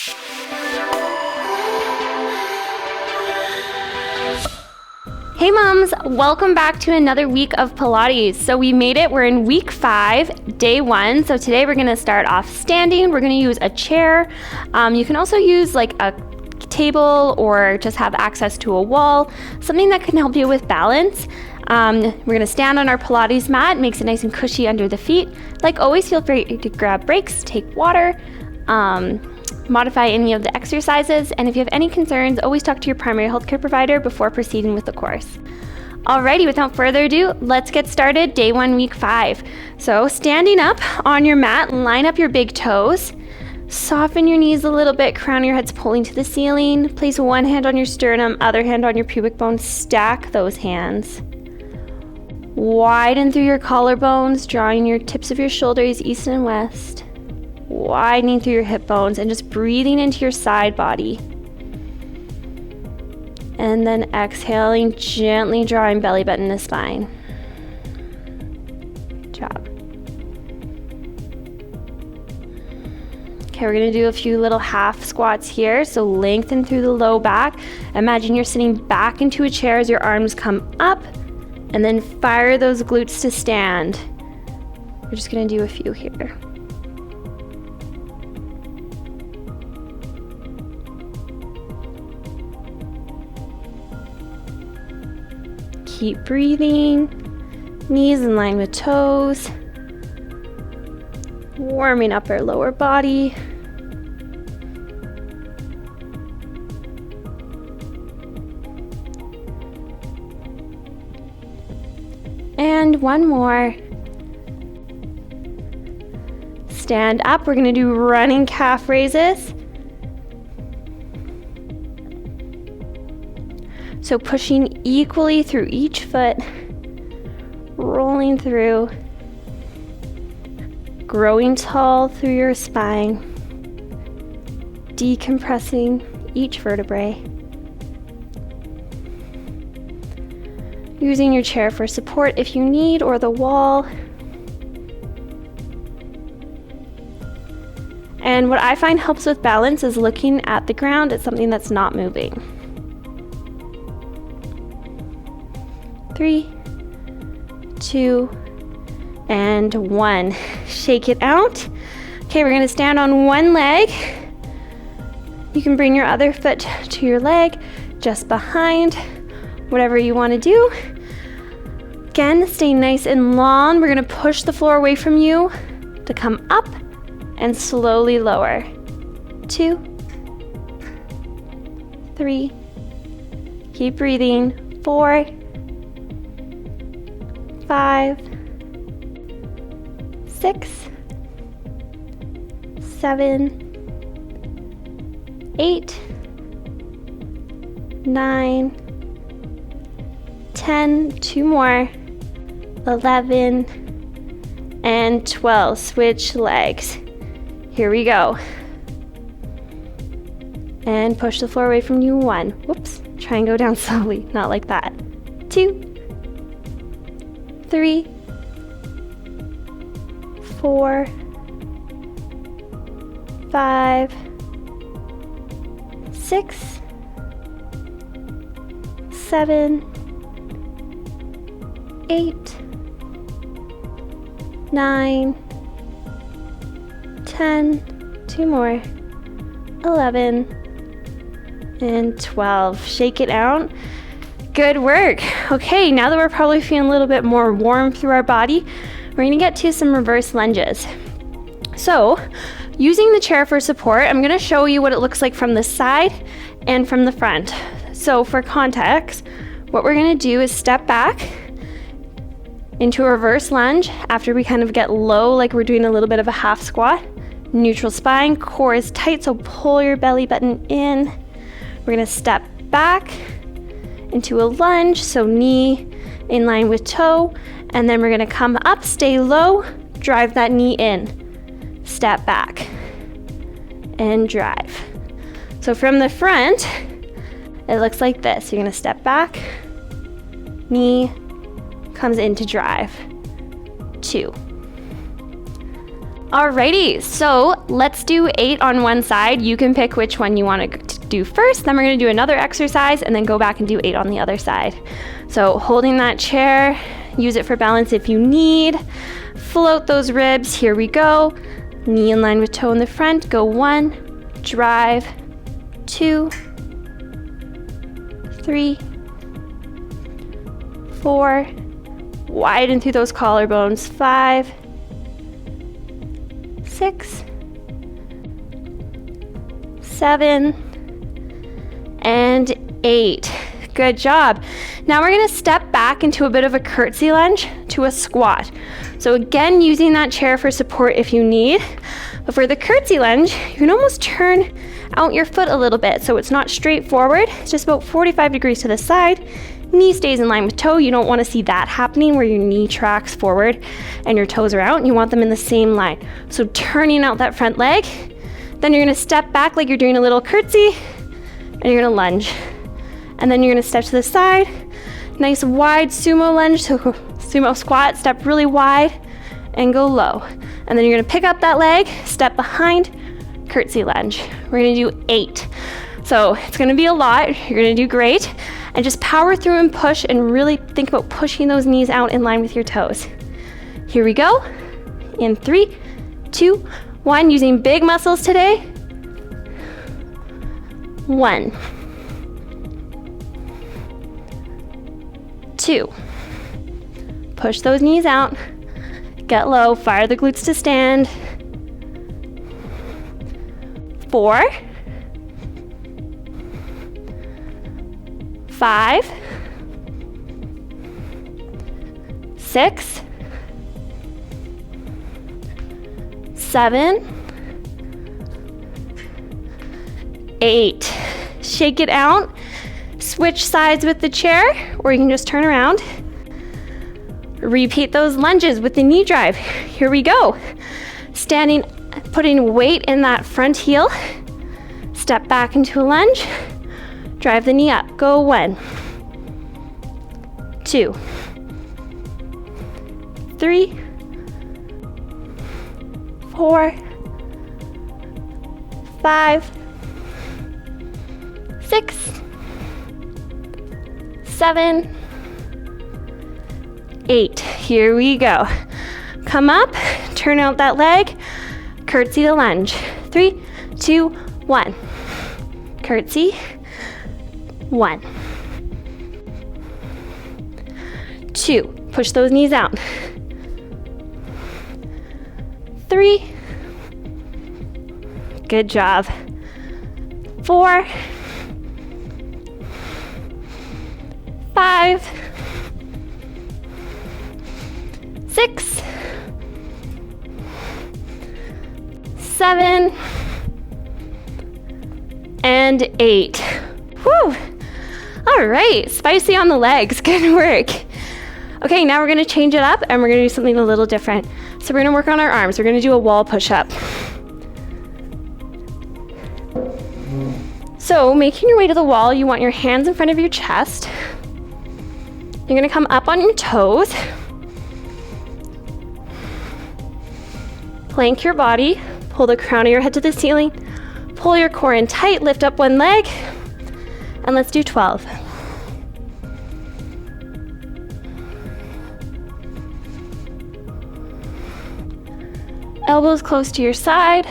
Hey moms, welcome back to another week of Pilates. So we made it, we're in week 5, day 1. So today we're gonna start off standing. We're gonna use a chair. You can also use like a table or just have access to a wall, something that can help you with balance. We're gonna stand on our Pilates mat, makes it nice and cushy under the feet. Like always, feel free to grab breaks, take water, modify any of the exercises, and if you have any concerns, always talk to your primary healthcare provider before proceeding with the course. Alrighty, without further ado, let's get started. Day 1, week 5. So standing up on your mat, line up your big toes, soften your knees a little bit, crown of your head's pulling to the ceiling, place one hand on your sternum, other hand on your pubic bone, stack those hands. Widen through your collarbones, drawing your tips of your shoulders east and west. Widening through your hip bones and just breathing into your side body. And then exhaling, gently drawing belly button to spine. Good job. Okay, we're gonna do a few little half squats here. So lengthen through the low back. Imagine you're sitting back into a chair as your arms come up, and then fire those glutes to stand. We're just gonna do a few here. Keep breathing, knees in line with toes, warming up our lower body. And one more. Stand up, we're gonna do running calf raises. So pushing equally through each foot, rolling through, growing tall through your spine, decompressing each vertebrae. Using your chair for support if you need, or the wall. And what I find helps with balance is looking at the ground at something that's not moving. 3, 2, and 1. Shake it out. Okay, we're gonna stand on one leg. You can bring your other foot to your leg, just behind, whatever you wanna do. Again, stay nice and long. We're gonna push the floor away from you to come up and slowly lower. 2, 3, keep breathing. 4, 5, 6, 7, 8, 9, 10, 2 more, 11, and 12. Switch legs. Here we go. And push the floor away from you. 1. Whoops. Try and go down slowly. Not like that. 2, 3, 4, 5, 6, 7, 8, 9, 10, 2 more, 11, and 12. Shake it out. Good work. Okay, now that we're probably feeling a little bit more warm through our body, we're gonna get to some reverse lunges. So, using the chair for support, I'm gonna show you what it looks like from the side and from the front. So for context, what we're gonna do is step back into a reverse lunge after we kind of get low, like we're doing a little bit of a half squat. Neutral spine, core is tight, so pull your belly button in. We're gonna step back into a lunge, so knee in line with toe, and then we're gonna come up, stay low, drive that knee in, step back, and drive. So from the front, it looks like this. You're gonna step back, knee comes in to drive, 2. Alrighty, so let's do 8 on one side. You can pick which one you want to do first. Then we're going to do another exercise and then go back and do 8 on the other side. So holding that chair, use it for balance if you need. Float those ribs. Here we go. Knee in line with toe in the front. Go 1, drive, 2, 3, 4, widen through those collarbones. 5, 6, 7, and 8. Good job. Now we're going to step back into a bit of a curtsey lunge to a squat. So again, using that chair for support if you need. But for the curtsey lunge, you can almost turn out your foot a little bit so it's not straight forward. It's just about 45 degrees to the side. Knee stays in line with toe. You don't want to see that happening where your knee tracks forward and your toes are out. You want them in the same line. So turning out that front leg, then you're going to step back like you're doing a little curtsey and you're going to lunge. And then you're going to step to the side. Nice wide sumo lunge, so sumo squat, step really wide and go low. And then you're going to pick up that leg, step behind, curtsey lunge. We're going to do 8. So it's going to be a lot. You're going to do great. And just power through and push and really think about pushing those knees out in line with your toes. Here we go. In 3, 2, 1. Using big muscles today. 1, 2. Push those knees out. Get low. Fire the glutes to stand. 4, 5, 6, 7, 8. Shake it out. Switch sides with the chair, or you can just turn around. Repeat those lunges with the knee drive. Here we go. Standing, putting weight in that front heel. Step back into a lunge. Drive the knee up. Go 1, 2, 3, 4, 5, 6, 7, 8. Here we go. Come up, turn out that leg, curtsey to lunge. 3, 2, 1. Curtsey. 1, 2. Push those knees out. 3. Good job. 4, 5, 6, 7, and 8. Whew. All right, spicy on the legs. Good work. Okay, now we're going to change it up and we're going to do something a little different. So we're going to work on our arms. We're going to do a wall push-up. So making your way to the wall, you want your hands in front of your chest. You're going to come up on your toes. Plank your body. Pull the crown of your head to the ceiling. Pull your core in tight. Lift up one leg. And let's do 12. Elbows close to your side.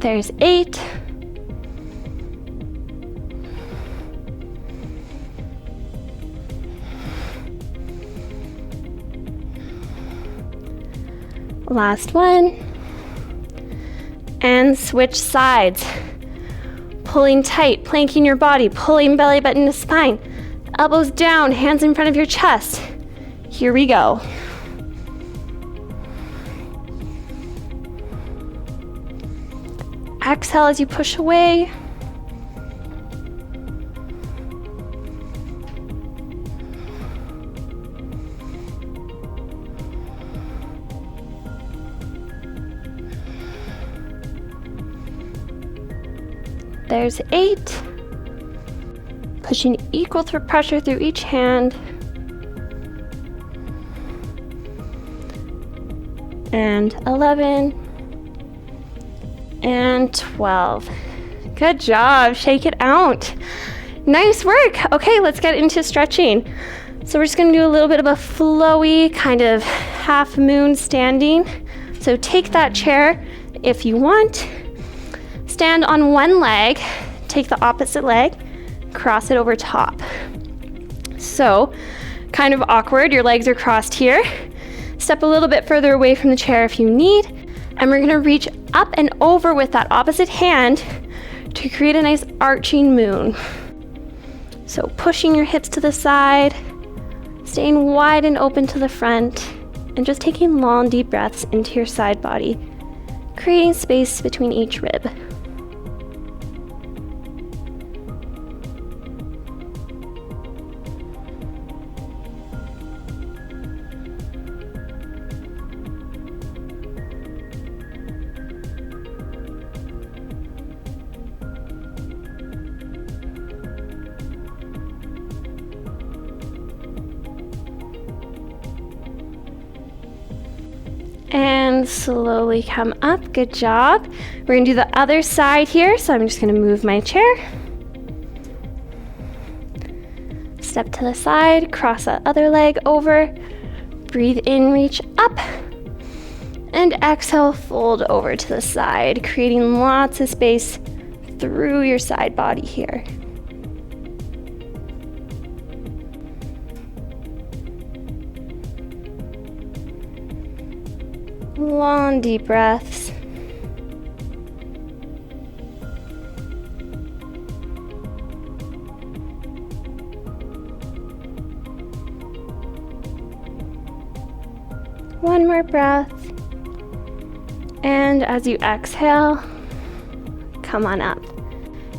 There's 8. Last one. And switch sides. Pulling tight, planking your body, pulling belly button to spine. Elbows down, hands in front of your chest. Here we go. Exhale as you push away. There's 8. Pushing equal pressure through each hand. And 11. And 12. Good job. Shake it out. Nice work. Okay, let's get into stretching. So we're just going to do a little bit of a flowy kind of half moon standing. So take that chair if you want. Stand on one leg, take the opposite leg, cross it over top. So kind of awkward, your legs are crossed here. Step a little bit further away from the chair if you need. And we're gonna reach up and over with that opposite hand to create a nice arching moon. So pushing your hips to the side, staying wide and open to the front, and just taking long, deep breaths into your side body, creating space between each rib. And slowly come up. Good job. We're gonna do the other side here. So I'm just gonna move my chair. Step to the side, cross that other leg over. Breathe in, reach up. And exhale, fold over to the side, creating lots of space through your side body here. Long, deep breaths. One more breath. And as you exhale, come on up.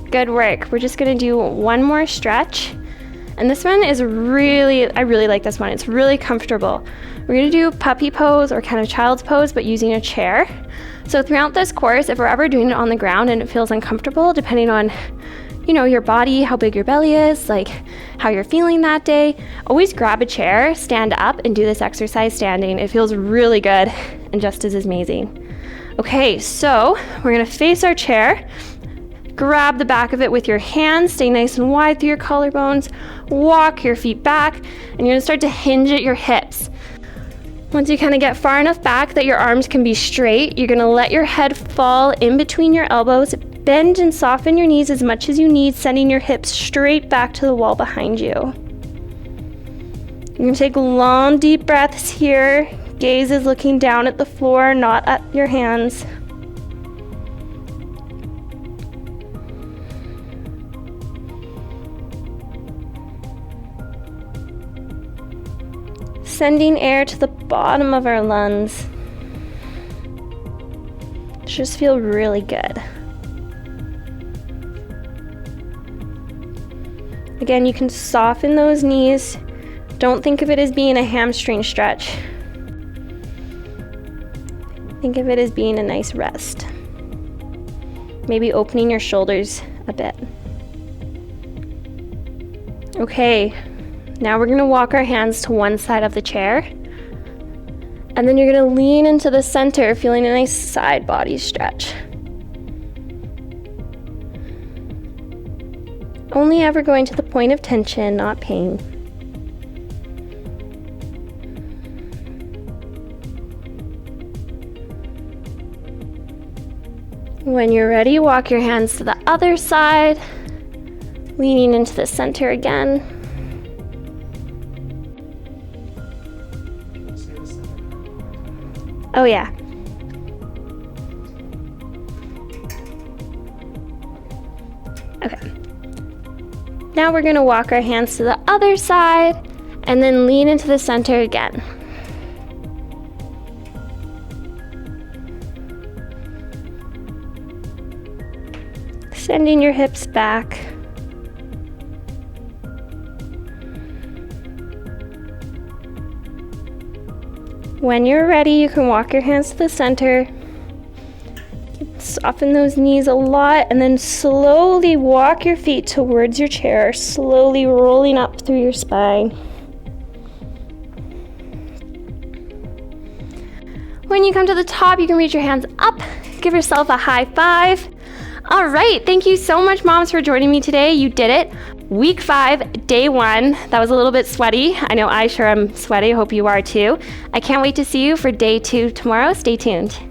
Good work. We're just gonna do one more stretch. And this one is I really like this one. It's really comfortable. We're gonna do puppy pose or kind of child's pose, but using a chair. So throughout this course, if we're ever doing it on the ground and it feels uncomfortable, depending on, your body, how big your belly is, like how you're feeling that day, always grab a chair, stand up, and do this exercise standing. It feels really good and just as amazing. Okay, so we're gonna face our chair. Grab the back of it with your hands, stay nice and wide through your collarbones, walk your feet back, and you're gonna start to hinge at your hips. Once you kind of get far enough back that your arms can be straight, you're gonna let your head fall in between your elbows, bend and soften your knees as much as you need, sending your hips straight back to the wall behind you. You're gonna take long, deep breaths here. Gaze is looking down at the floor, not at your hands. Sending air to the bottom of our lungs. Just feel really good. Again, you can soften those knees. Don't think of it as being a hamstring stretch. Think of it as being a nice rest. Maybe opening your shoulders a bit. Okay. Now we're gonna walk our hands to one side of the chair. And then you're gonna lean into the center, feeling a nice side body stretch. Only ever going to the point of tension, not pain. When you're ready, walk your hands to the other side, leaning into the center again. Oh yeah. Okay. Now we're gonna walk our hands to the other side and then lean into the center again. Sending your hips back. When you're ready, you can walk your hands to the center. Soften those knees a lot, and then slowly walk your feet towards your chair, slowly rolling up through your spine. When you come to the top, you can reach your hands up, give yourself a high five. All right, thank you so much, moms, for joining me today. You did it. Week 5, day 1. That was a little bit sweaty. I know I sure am sweaty. I hope you are too. I can't wait to see you for day 2 tomorrow. Stay tuned.